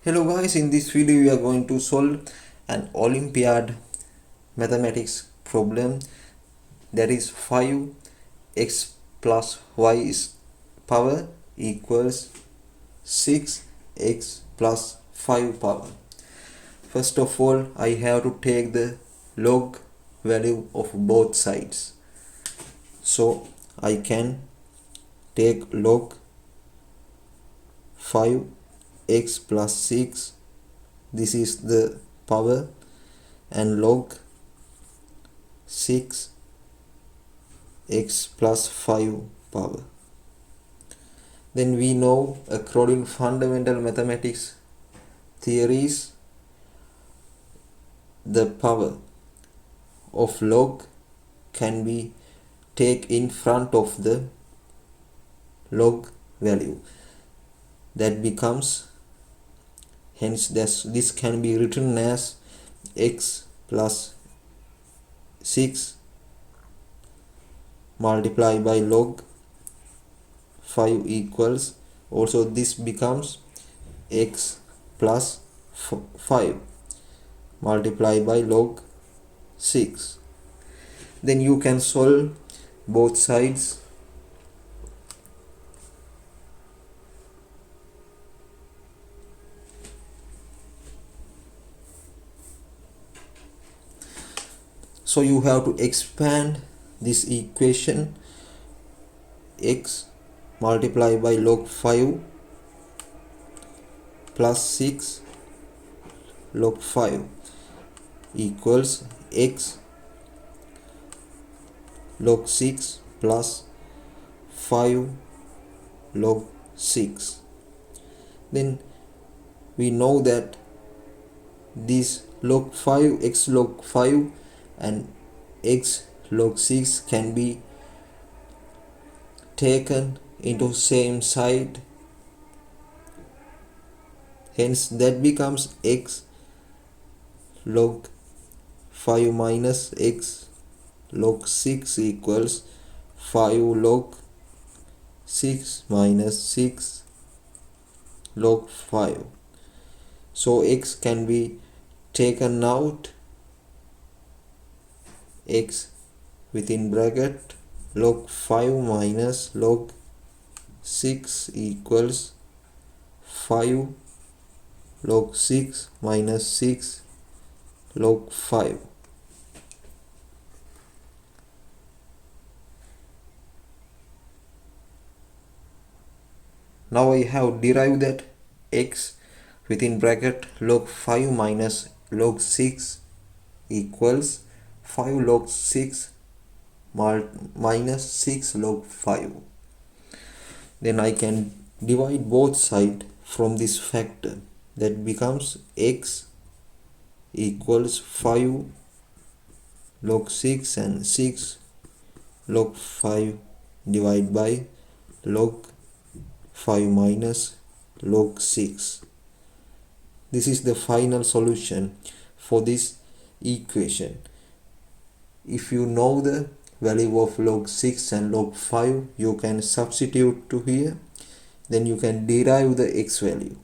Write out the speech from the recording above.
Hello guys, in this video we are going to solve an Olympiad mathematics problem, that is 5x plus y is power equals 6x plus 5 power. First of all, I have to take the log value of both sides. So I can take log 5x plus 6, this is the power, and log 6x plus 5 power. Then we know, according to fundamental mathematics theories, the power of log can be take in front of the log value. That becomes, hence this can be written as x plus 6 multiplied by log 5 equals, also this becomes x plus 5 multiplied by log 6. Then you can solve both sides. So you have to expand this equation, x multiplied by log 5 plus 6 log 5 equals x log 6 plus 5 log 6. Then we know that this log 5, x log 5 and x log 6 can be taken into same side, hence that becomes x log 5 minus x log 6 equals 5 log 6 minus 6 log 5. So x can be taken out, x within bracket log 5 minus log 6 equals 5 log 6 minus 6 log 5. Now I have derived that x within bracket log 5 minus log 6 equals 5 log 6 minus 6 log 5. Then I can divide both sides from this factor. That becomes x equals 5 log 6 and 6 log 5 divided by log 5 minus log 6. This is the final solution for this equation. If you know the value of log 6 and log 5, you can substitute to here, then you can derive the x value.